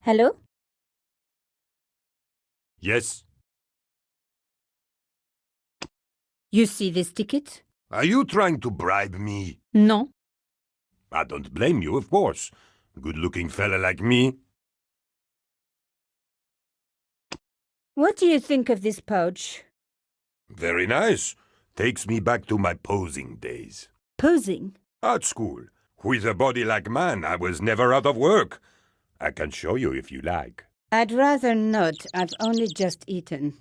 Hello? Yes? You see this ticket? Are you trying to bribe me? Non. I don't blame you, of course. Good-looking fella like me. What do you think of this pouch? Very nice. Takes me back to my posing days. Posing? At school. With a body like mine, I was never out of work. I can show you if you like. I'd rather not. I've only just eaten.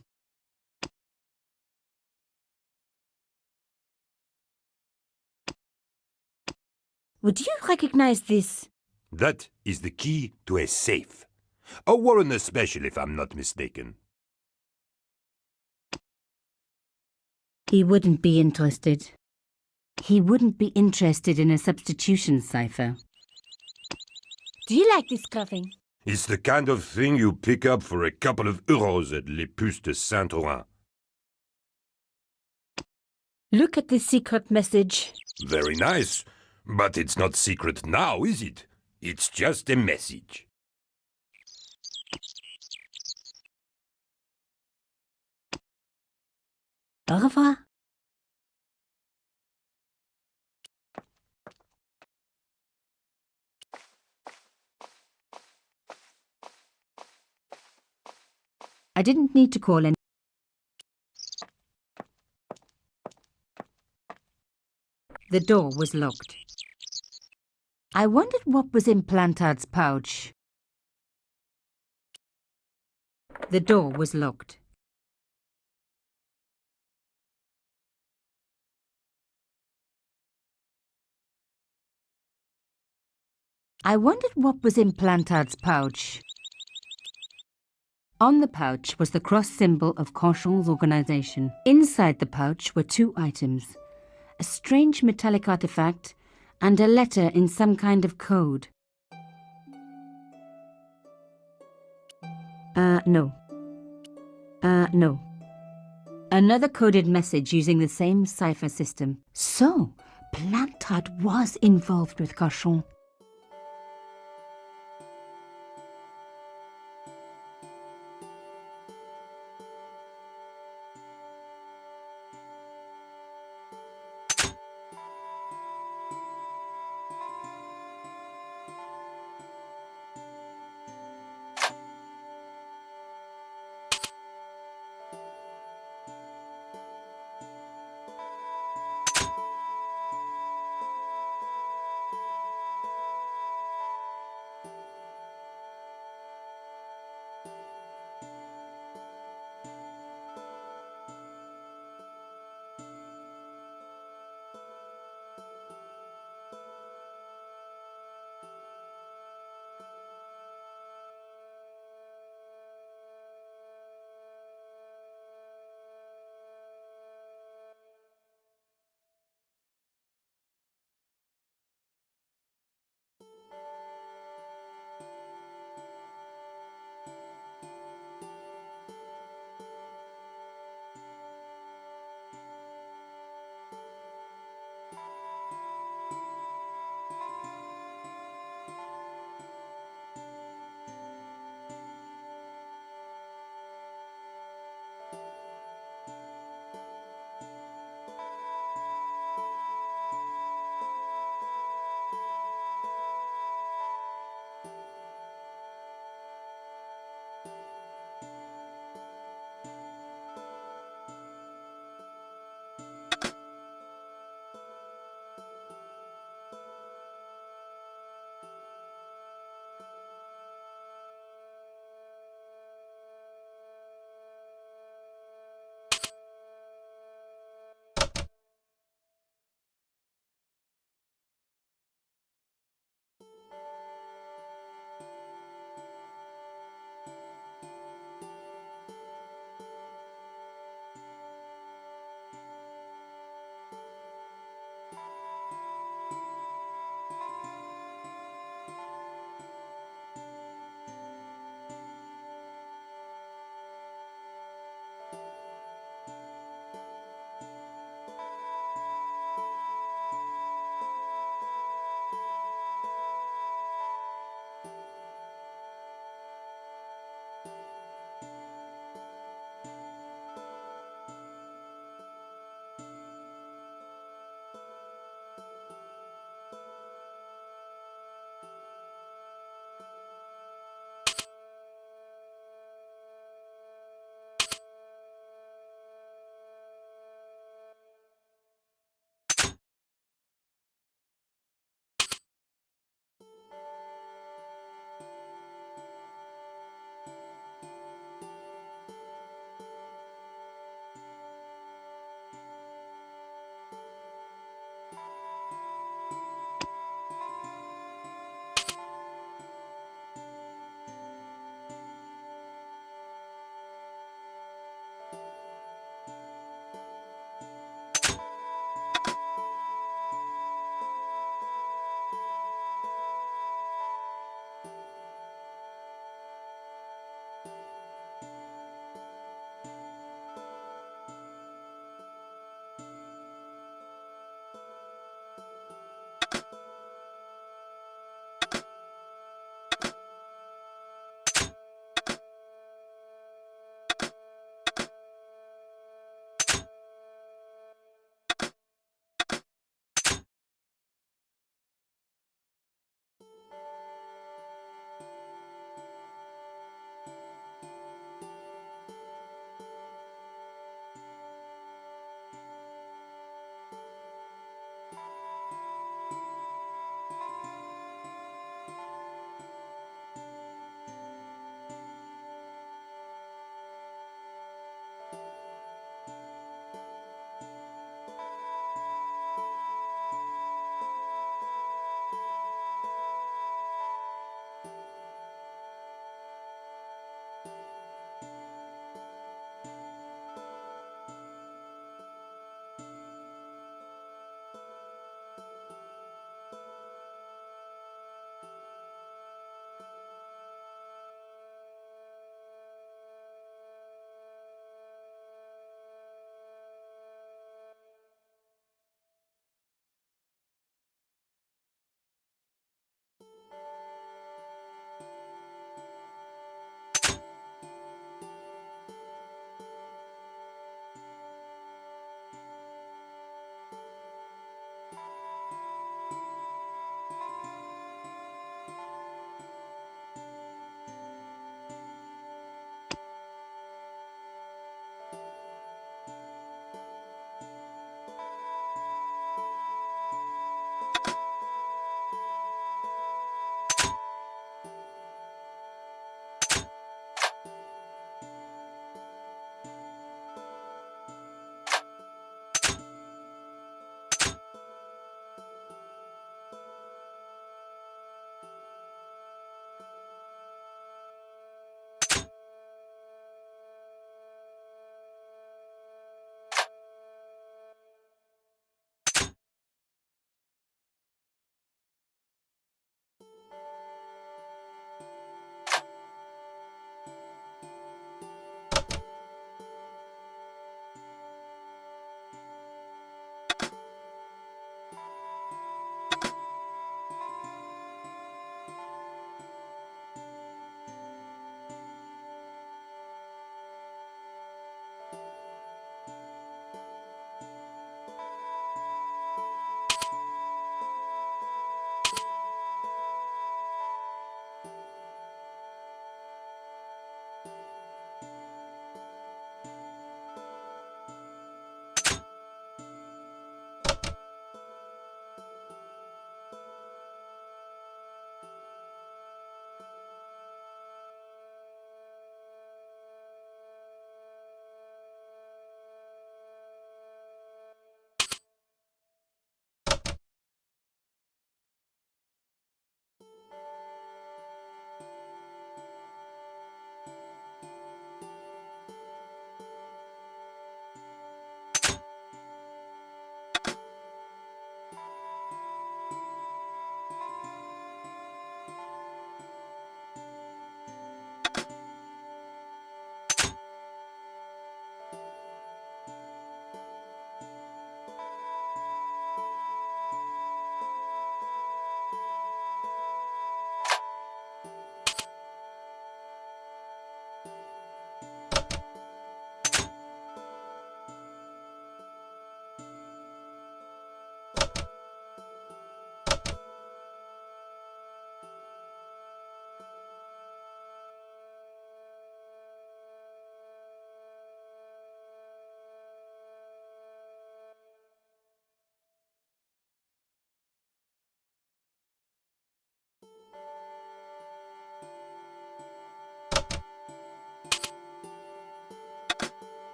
Would you recognize this? That is the key to a safe. A Warren special, if I'm not mistaken. He wouldn't be interested. He wouldn't be interested in a substitution cipher. Do you like this clothing? It's the kind of thing you pick up for a couple of euros at Les Puces de Saint-Ouen. Look at this secret message. Very nice. But it's not secret now, is it? It's just a message. Au revoir. I didn't need to call any. The door was locked. I wondered what was in Plantard's pouch. The door was locked. I wondered what was in Plantard's pouch. On the pouch was the cross symbol of Canchon's organization. Inside the pouch were two items: a strange metallic artifact and a letter in some kind of code. No. No. Another coded message using the same cipher system. So, Plantard was involved with Canchon.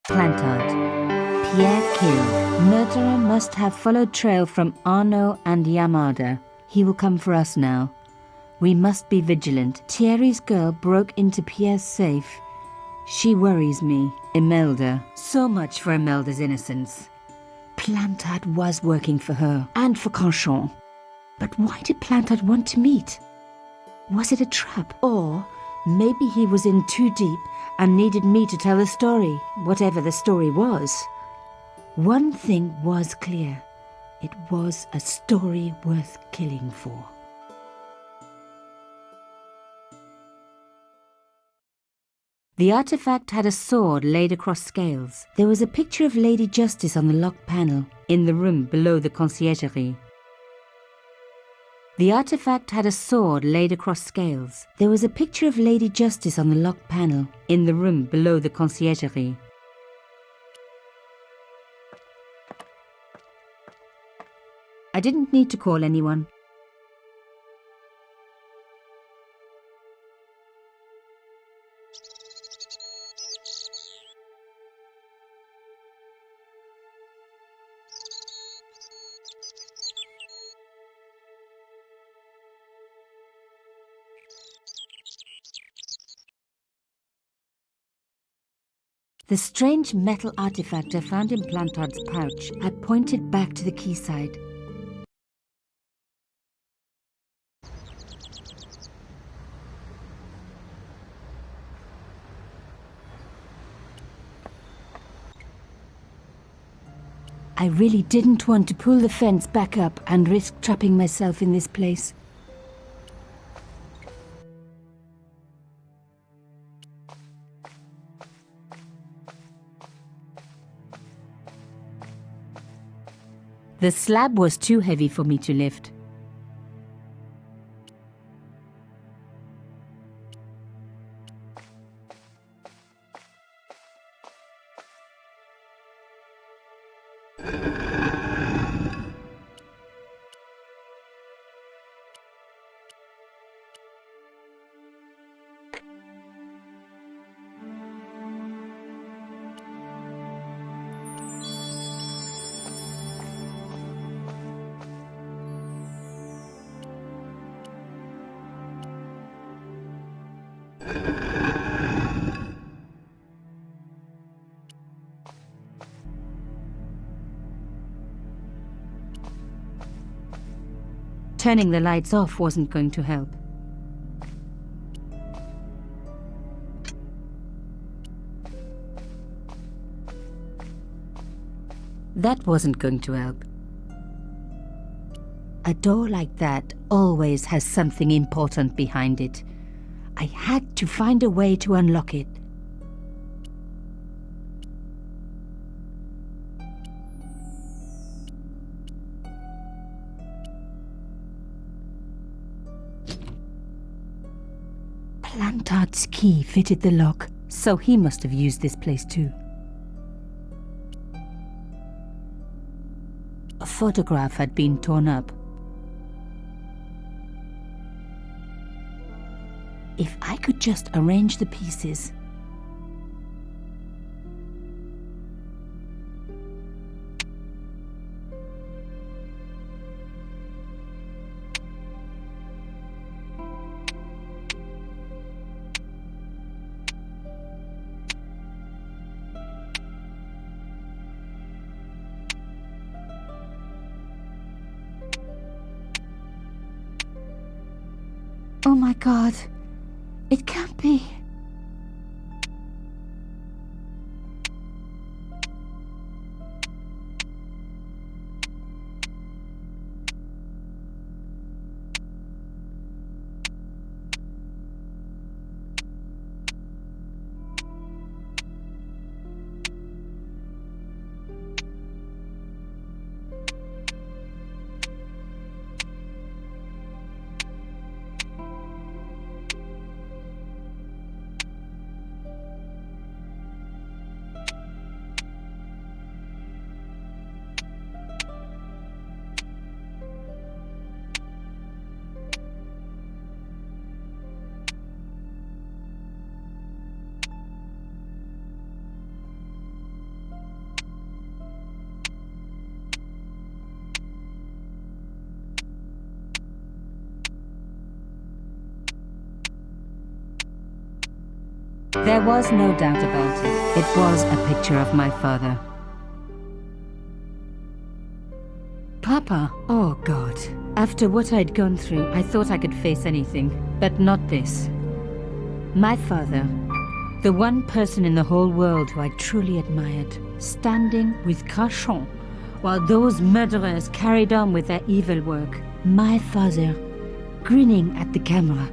Plantard. Pierre killed. Murderer must have followed trail from Arnaud and Yamada. He will come for us now. We must be vigilant. Thierry's girl broke into Pierre's safe. She worries me. Imelda. So much for Imelda's innocence. Plantard was working for her and for Canchon. But why did Plantard want to meet? Was it a trap? Or maybe he was in too deep and needed me to tell the story, whatever the story was. One thing was clear. It was a story worth killing for. The artifact had a sword laid across scales. There was a picture of Lady Justice on the locked panel, in the room below the conciergerie. The artifact had a sword laid across scales. There was a picture of Lady Justice on the locked panel, in the room below the conciergerie. I didn't need to call anyone. The strange metal artifact I found in Plantard's pouch had pointed back to the quayside. I really didn't want to pull the fence back up and risk trapping myself in this place. The slab was too heavy for me to lift. Turning the lights off wasn't going to help. That wasn't going to help. A door like that always has something important behind it. I had to find a way to unlock it. Plantard's key fitted the lock, so he must have used this place too. A photograph had been torn up. If I could just arrange the pieces. Oh my God, it can't be. There was no doubt about it. It was a picture of my father. Papa, oh God. After what I'd gone through, I thought I could face anything, but not this. My father, the one person in the whole world who I truly admired, standing with Crachon, while those murderers carried on with their evil work. My father, grinning at the camera.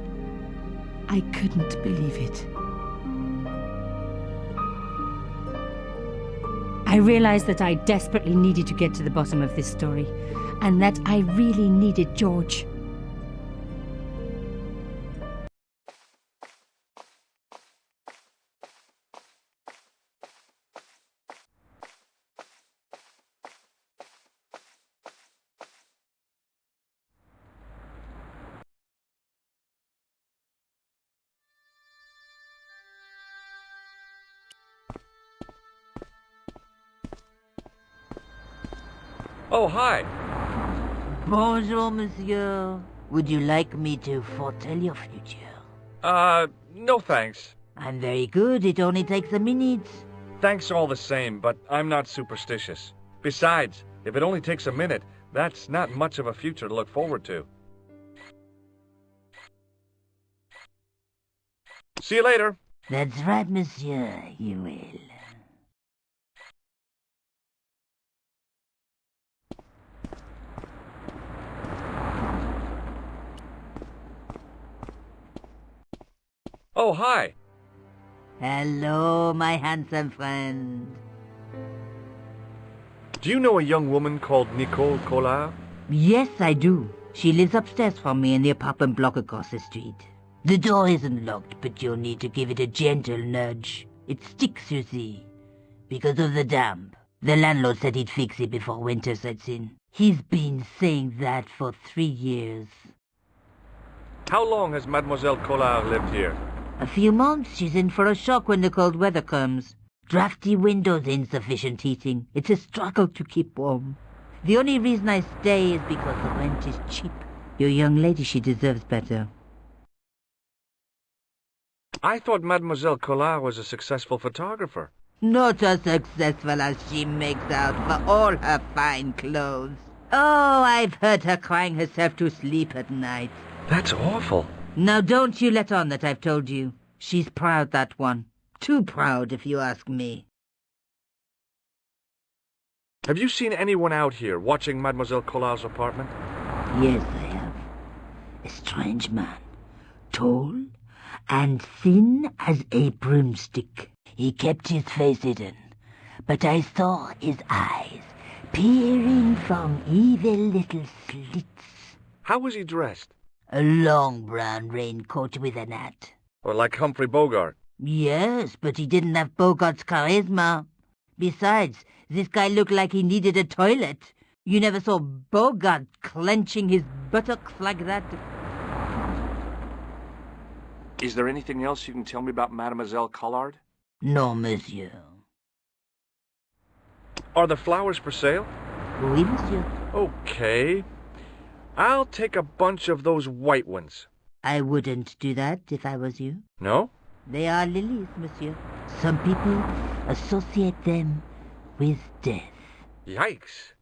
I couldn't believe it. I realized that I desperately needed to get to the bottom of this story, and that I really needed George. Oh, hi. Bonjour, monsieur. Would you like me to foretell your future? No thanks. I'm very good. It only takes a minute. Thanks all the same, but I'm not superstitious. Besides, if it only takes a minute, that's not much of a future to look forward to. See you later. That's right, monsieur. You will. Oh, hi. Hello, my handsome friend. Do you know a young woman called Nicole Collard? Yes, I do. She lives upstairs from me in the apartment block across the street. The door isn't locked, but you'll need to give it a gentle nudge. It sticks, you see, because of the damp. The landlord said he'd fix it before winter sets in. He's been saying that for 3 years. How long has Mademoiselle Collard lived here? A few months. She's in for a shock when the cold weather comes. Drafty windows, insufficient heating. It's a struggle to keep warm. The only reason I stay is because the rent is cheap. Your young lady, she deserves better. I thought Mademoiselle Collard was a successful photographer. Not as successful as she makes out for all her fine clothes. Oh, I've heard her crying herself to sleep at night. That's awful. Now don't you let on that I've told you. She's proud, that one. Too proud, if you ask me. Have you seen anyone out here watching Mademoiselle Collard's apartment? Yes, I have. A strange man. Tall and thin as a broomstick. He kept his face hidden, but I saw his eyes peering from evil little slits. How was he dressed? A long brown raincoat with an hat. Or like Humphrey Bogart? Yes, but he didn't have Bogart's charisma. Besides, this guy looked like he needed a toilet. You never saw Bogart clenching his buttocks like that. Is there anything else you can tell me about Mademoiselle Collard? No, monsieur. Are the flowers for sale? Oui, monsieur. Okay. I'll take a bunch of those white ones. I wouldn't do that if I was you. No? They are lilies, monsieur. Some people associate them with death. Yikes.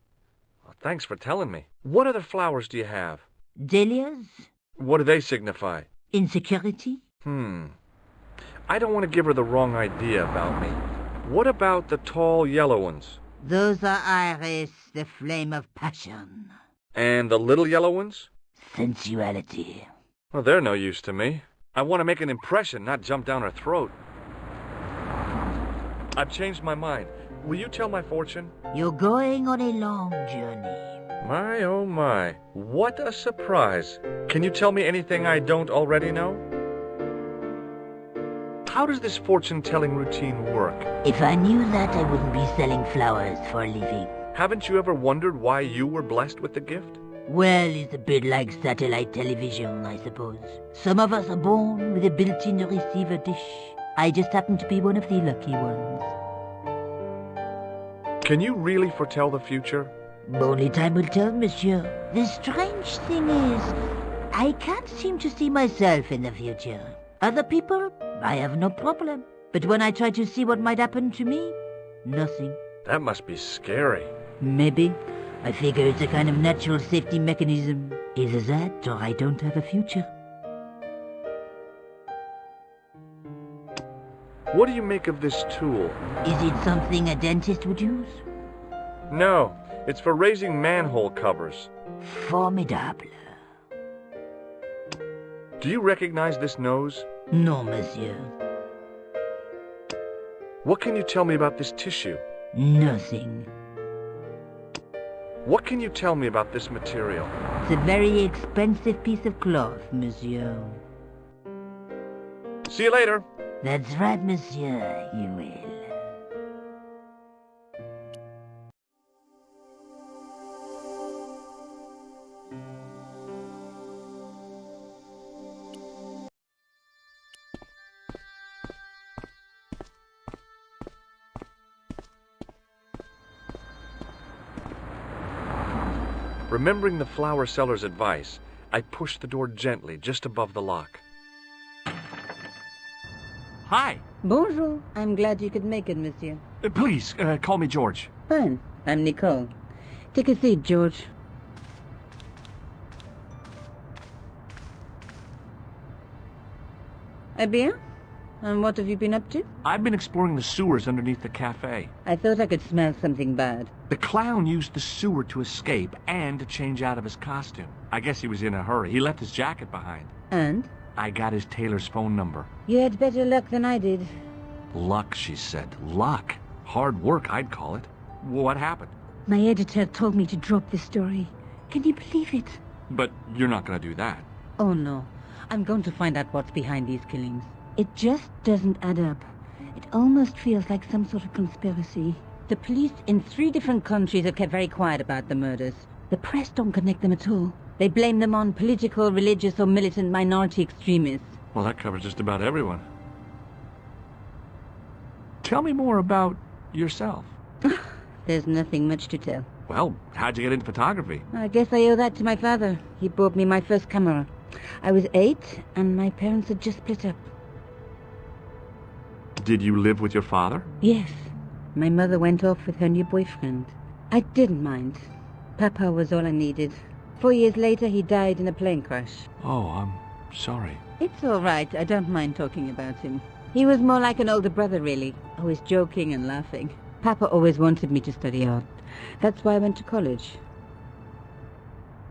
Well, thanks for telling me. What other flowers do you have? Dahlias? What do they signify? Insecurity? I don't want to give her the wrong idea about me. What about the tall yellow ones? Those are iris, the flame of passion. And the little yellow ones? Sensuality. Well, they're no use to me. I want to make an impression, not jump down her throat. I've changed my mind. Will you tell my fortune? You're going on a long journey. My, oh my. What a surprise. Can you tell me anything I don't already know? How does this fortune-telling routine work? If I knew that, I wouldn't be selling flowers for a living. Haven't you ever wondered why you were blessed with the gift? Well, it's a bit like satellite television, I suppose. Some of us are born with a built-in receiver dish. I just happen to be one of the lucky ones. Can you really foretell the future? Only time will tell, monsieur. The strange thing is, I can't seem to see myself in the future. Other people, I have no problem. But when I try to see what might happen to me, nothing. That must be scary. Maybe. I figure it's a kind of natural safety mechanism. Either that, or I don't have a future. What do you make of this tool? Is it something a dentist would use? No, it's for raising manhole covers. Formidable. Do you recognize this nose? No, monsieur. What can you tell me about this tissue? Nothing. What can you tell me about this material? It's a very expensive piece of cloth, monsieur. See you later. That's right, monsieur, you will. Remembering the flower seller's advice, I pushed the door gently just above the lock. Hi. Bonjour. I'm glad you could make it, monsieur. Please, call me George. Fine. I'm Nicole. Take a seat, George. Eh bien? And what have you been up to? I've been exploring the sewers underneath the cafe. I thought I could smell something bad. The clown used the sewer to escape and to change out of his costume. I guess he was in a hurry. He left his jacket behind. And? I got his tailor's phone number. You had better luck than I did. Luck, she said. Luck. Hard work, I'd call it. What happened? My editor told me to drop this story. Can you believe it? But you're not going to do that. Oh no. I'm going to find out what's behind these killings. It just doesn't add up. It almost feels like some sort of conspiracy. The police in 3 different countries have kept very quiet about the murders. The press don't connect them at all. They blame them on political, religious, or militant minority extremists. Well, that covers just about everyone. Tell me more about yourself. There's nothing much to tell. Well, how'd you get into photography? I guess I owe that to my father. He bought me my first camera. I was 8, and my parents had just split up. Did you live with your father? Yes. My mother went off with her new boyfriend. I didn't mind. Papa was all I needed. 4 years later, he died in a plane crash. Oh, I'm sorry. It's all right. I don't mind talking about him. He was more like an older brother, really. Always joking and laughing. Papa always wanted me to study art. That's why I went to college.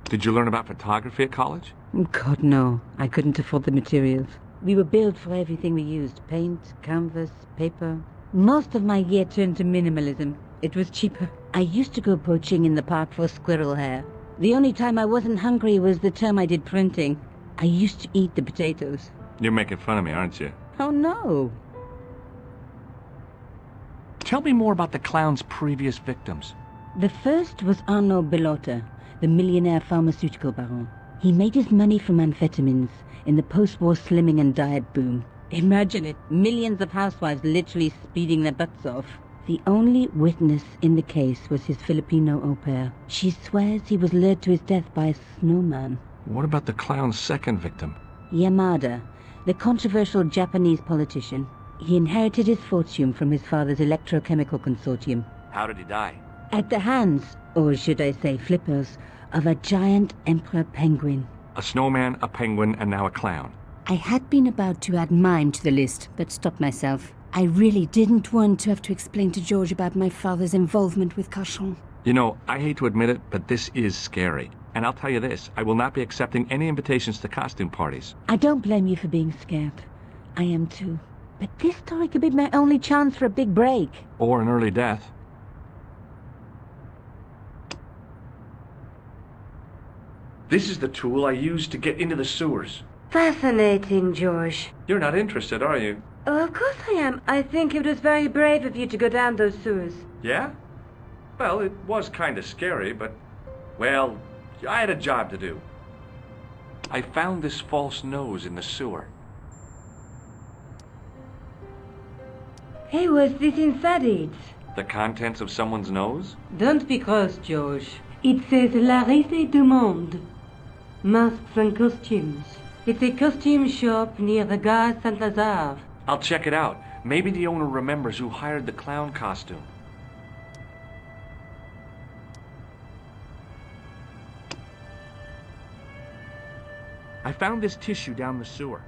Did you learn about photography at college? God, no. I couldn't afford the materials. We were billed for everything we used. Paint, canvas, paper. Most of my year turned to minimalism. It was cheaper. I used to go poaching in the park for squirrel hair. The only time I wasn't hungry was the term I did printing. I used to eat the potatoes. You're making fun of me, aren't you? Oh, no. Tell me more about the clown's previous victims. The first was Arnaud Bellotta, the millionaire pharmaceutical baron. He made his money from amphetamines in the post-war slimming and diet boom. Imagine it, millions of housewives literally speeding their butts off. The only witness in the case was his Filipino au pair. She swears he was lured to his death by a snowman. What about the clown's second victim? Yamada, the controversial Japanese politician. He inherited his fortune from his father's electrochemical consortium. How did he die? At the hands, or should I say flippers, of a giant emperor penguin. A snowman, a penguin, and now a clown. I had been about to add mime to the list, but stopped myself. I really didn't want to have to explain to George about my father's involvement with Cauchon. You know, I hate to admit it, but this is scary. And I'll tell you this, I will not be accepting any invitations to costume parties. I don't blame you for being scared. I am too. But this story could be my only chance for a big break. Or an early death. This is the tool I used to get into the sewers. Fascinating, George. You're not interested, are you? Oh, of course I am. I think it was very brave of you to go down those sewers. Yeah? Well, it was kind of scary, but... well, I had a job to do. I found this false nose in the sewer. Hey, what's this inside it? The contents of someone's nose? Don't be cross, George. It says La Risée du Monde. Masks and costumes. It's a costume shop near the Gare Saint-Lazare. I'll check it out, Maybe the owner remembers who hired the clown costume. I found this tissue down the sewer.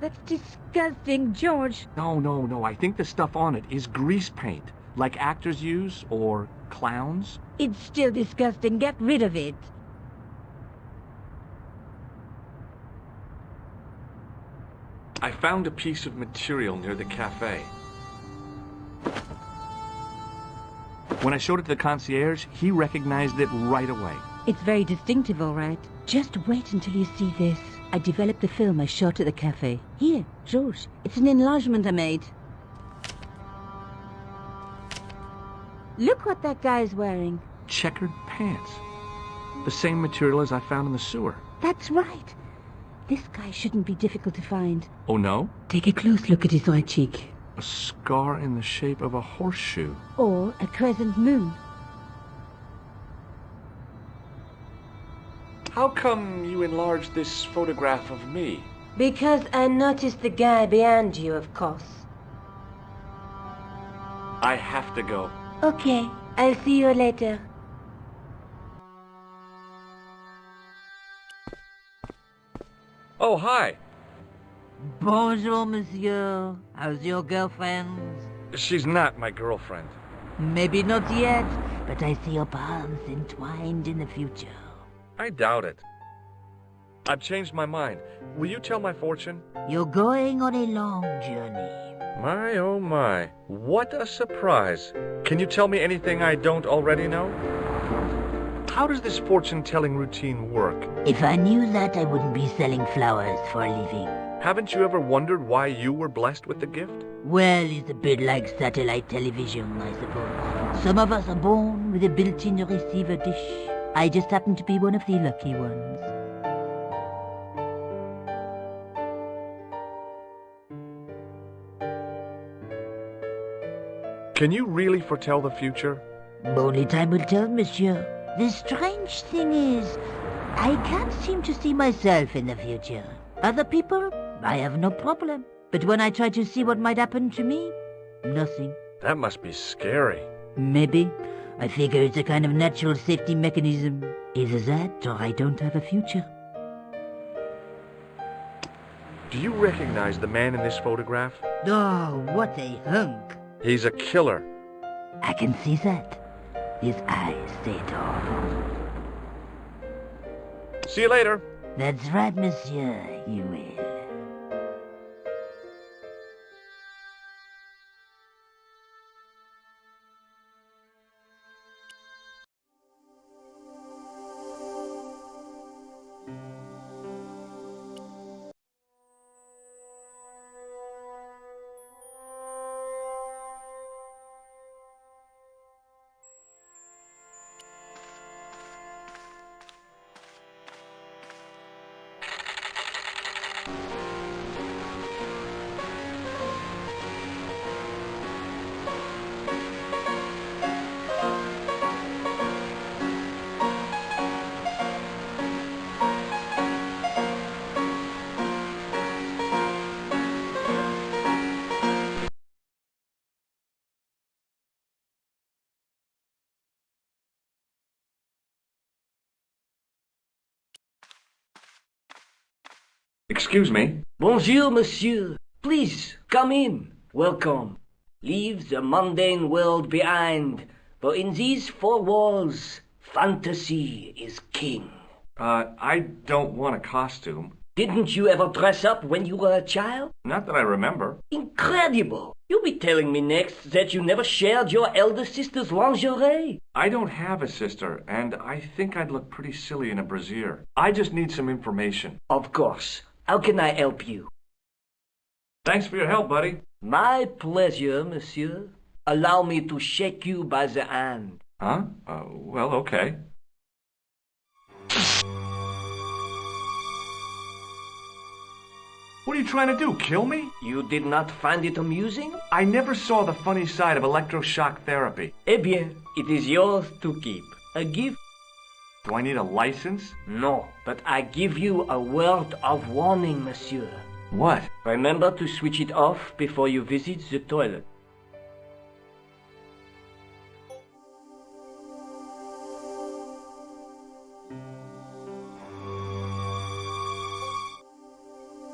That's disgusting, George. No. I think the stuff on it is grease paint, like actors use, or clowns. It's still disgusting. Get rid of it. I found a piece of material near the cafe. When I showed it to the concierge, he recognized it right away. It's very distinctive, all right. Just wait until you see this. I developed the film I shot at the cafe. Here, George. It's an enlargement I made. Look what that guy's wearing. Checkered pants. The same material as I found in the sewer. That's right. This guy shouldn't be difficult to find. Oh no? Take a close look at his right cheek. A scar in the shape of a horseshoe. Or a crescent moon. How come you enlarged this photograph of me? Because I noticed the guy behind you, of course. I have to go. Okay, I'll see you later. Oh, hi. Bonjour, monsieur. How's your girlfriend? She's not my girlfriend. Maybe not yet, but I see your paths entwined in the future. I doubt it. I've changed my mind. Will you tell my fortune? You're going on a long journey. My, oh my. What a surprise. Can you tell me anything I don't already know? How does this fortune-telling routine work? If I knew that, I wouldn't be selling flowers for a living. Haven't you ever wondered why you were blessed with the gift? Well, it's a bit like satellite television, I suppose. Some of us are born with a built-in receiver dish. I just happen to be one of the lucky ones. Can you really foretell the future? Only time will tell, monsieur. The strange thing is, I can't seem to see myself in the future. Other people, I have no problem. But when I try to see what might happen to me, nothing. That must be scary. Maybe. I figure it's a kind of natural safety mechanism. Either that, or I don't have a future. Do you recognize the man in this photograph? Oh, what a hunk. He's a killer. I can see that. His eyes say it all. See you later. That's right, monsieur, you will. Excuse me. Bonjour, monsieur. Please, come in. Welcome. Leave the mundane world behind, for in these four walls, fantasy is king. I don't want a costume. Didn't you ever dress up when you were a child? Not that I remember. Incredible! You'll be telling me next that you never shared your elder sister's lingerie. I don't have a sister, and I think I'd look pretty silly in a brassiere. I just need some information. Of course. How can I help you? Thanks for your help, buddy. My pleasure, monsieur. Allow me to shake you by the hand. Huh? Well, okay. What are you trying to do, kill me? You did not find it amusing? I never saw the funny side of electroshock therapy. Eh bien, it is yours to keep. A gift? Do I need a license? No, but I give you a word of warning, monsieur. What? Remember to switch it off before you visit the toilet.